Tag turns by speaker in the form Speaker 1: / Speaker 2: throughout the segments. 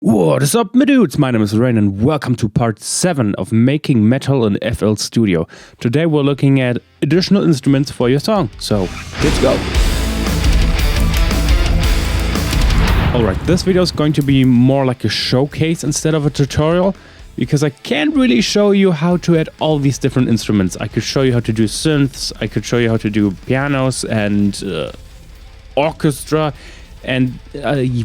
Speaker 1: What is up, my dudes? My name is Rain and welcome to part 7 of Making Metal in FL Studio. Today we're looking at additional instruments for your song, so let's go! Alright, this video is going to be more like a showcase instead of a tutorial, because I can't really show you how to add all these different instruments. I could show you how to do synths, I could show you how to do pianos and orchestra. And,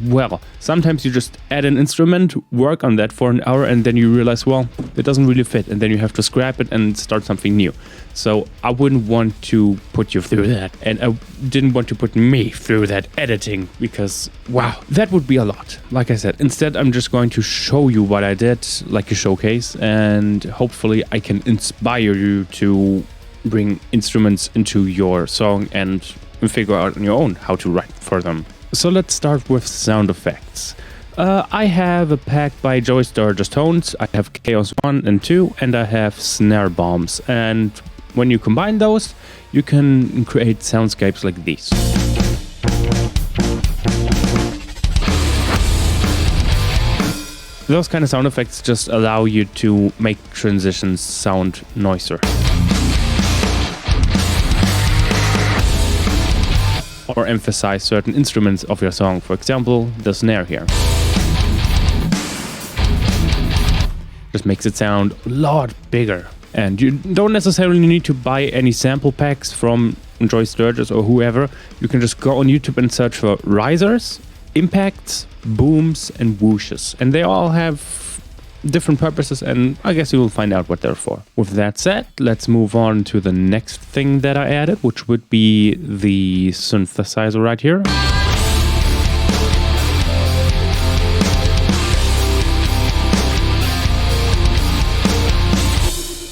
Speaker 1: well, sometimes you just add an instrument, work on that for an hour, and then you realize, well, it doesn't really fit, and then you have to scrap it and start something new. So I wouldn't want to put you through that, and I didn't want to put me through that editing, because, wow, that would be a lot. Like I said, instead I'm just going to show you what I did, like a showcase, and hopefully I can inspire you to bring instruments into your song and figure out on your own how to write for them. So let's start with sound effects. I have a pack by Joey Sturgis Tones, I have Chaos 1 and 2, and I have Snare Bombs. And when you combine those, you can create soundscapes like these. Those kind of sound effects just allow you to make transitions sound noisier. Or emphasize certain instruments of your song, for example, the snare here. Just makes it sound a lot bigger. And you don't necessarily need to buy any sample packs from Joey Sturgis or whoever. You can just go on YouTube and search for risers, impacts, booms, and whooshes. And they all have different purposes, and I guess you will find out what they're for. With that said, let's move on to the next thing that I added, which would be the synthesizer right here.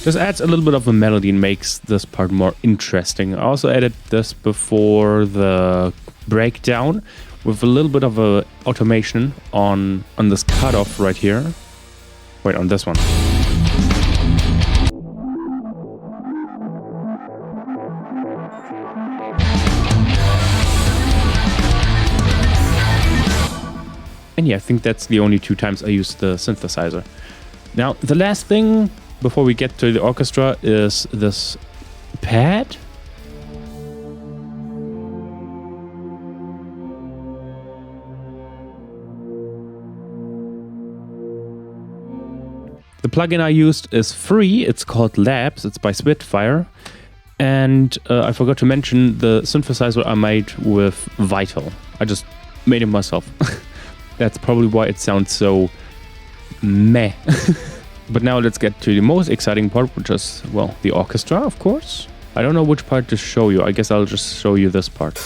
Speaker 1: This adds a little bit of a melody and makes this part more interesting. I also added this before the breakdown with a little bit of a automation on this cutoff right here. Wait, on this one. And yeah, I think that's the only 2 times I used the synthesizer. Now, the last thing before we get to the orchestra is this pad. The plugin I used is free, it's called Labs, it's by Spitfire, and I forgot to mention the synthesizer I made with Vital. I just made it myself. That's probably why it sounds so meh. But now let's get to the most exciting part, which is, well, the orchestra, of course. I don't know which part to show you, I guess I'll just show you this part.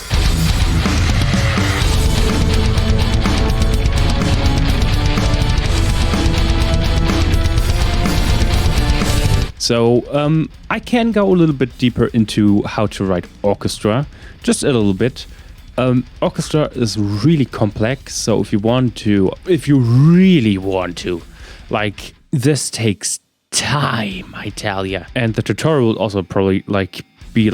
Speaker 1: So I can go a little bit deeper into how to write orchestra, just a little bit. Orchestra is really complex, so if you really want to, like, this takes time, I tell ya. And the tutorial will also probably be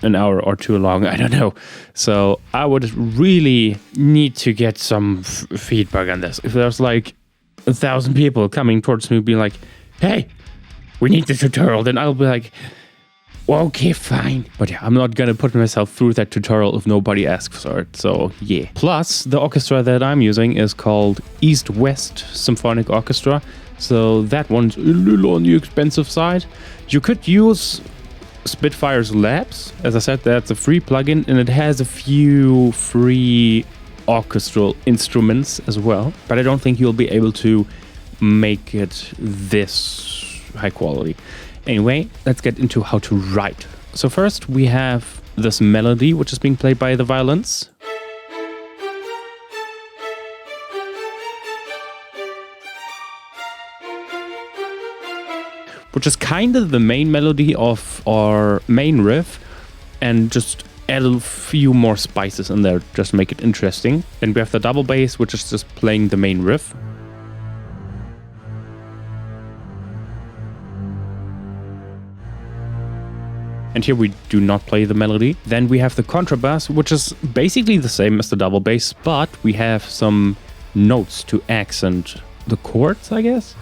Speaker 1: an hour or 2 long, I don't know. So I would really need to get some feedback on this. If there's like 1,000 people coming towards me being like, hey, we need the tutorial, then I'll be like, well, okay, fine. But yeah, I'm not gonna put myself through that tutorial if nobody asks for it, so yeah. Plus, the orchestra that I'm using is called East-West Symphonic Orchestra, so that one's a little on the expensive side. You could use Spitfire's Labs. As I said, that's a free plugin, and it has a few free orchestral instruments as well, but I don't think you'll be able to make it this high quality. Anyway, let's get into how to write. So first we have this melody, which is being played by the violins. Which is kind of the main melody of our main riff, and just add a few more spices in there, just make it interesting. Then we have the double bass, which is just playing the main riff. And here we do not play the melody. Then we have the contrabass, which is basically the same as the double bass, but we have some notes to accent the chords, I guess.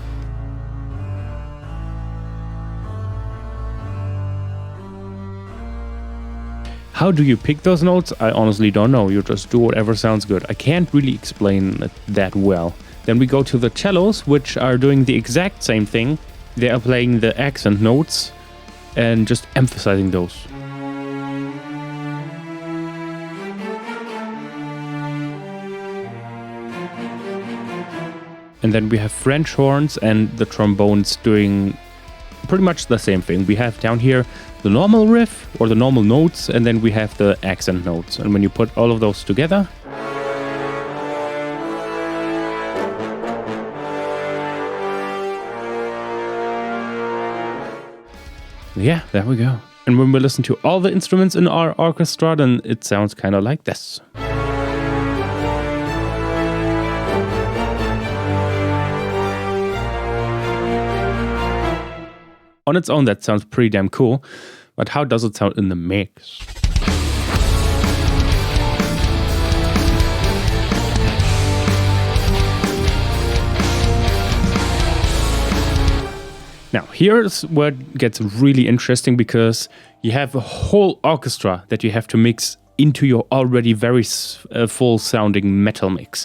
Speaker 1: How do you pick those notes? I honestly don't know. You just do whatever sounds good. I can't really explain it that well. Then we go to the cellos, which are doing the exact same thing. They are playing the accent notes and just emphasizing those. And then we have French horns and the trombones doing pretty much the same thing. We have down here the normal riff or the normal notes, and then we have the accent notes. And when you put all of those together, yeah, there we go. And when we listen to all the instruments in our orchestra, then it sounds kind of like this. On its own, that sounds pretty damn cool, but how does it sound in the mix? Now, here's where it gets really interesting, because you have a whole orchestra that you have to mix into your already very full-sounding metal mix.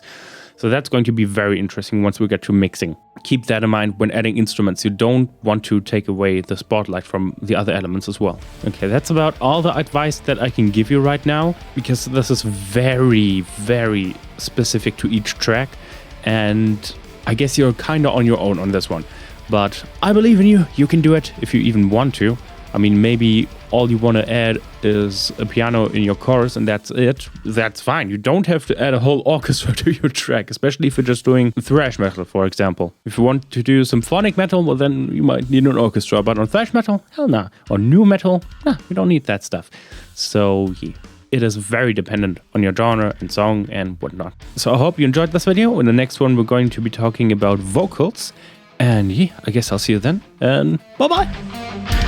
Speaker 1: So that's going to be very interesting once we get to mixing. Keep that in mind when adding instruments. You don't want to take away the spotlight from the other elements as well. Okay, that's about all the advice that I can give you right now, because this is very, very specific to each track. And I guess you're kind of on your own on this one. But I believe in you. You can do it if you even want to. I mean, maybe all you want to add is a piano in your chorus and that's it. That's fine. You don't have to add a whole orchestra to your track, especially if you're just doing thrash metal, for example. If you want to do symphonic metal, well, then you might need an orchestra. But on thrash metal, hell nah. Or new metal, nah, we don't need that stuff. So yeah, it is very dependent on your genre and song and whatnot. So I hope you enjoyed this video. In the next one, we're going to be talking about vocals. And yeah, I guess I'll see you then. And bye-bye.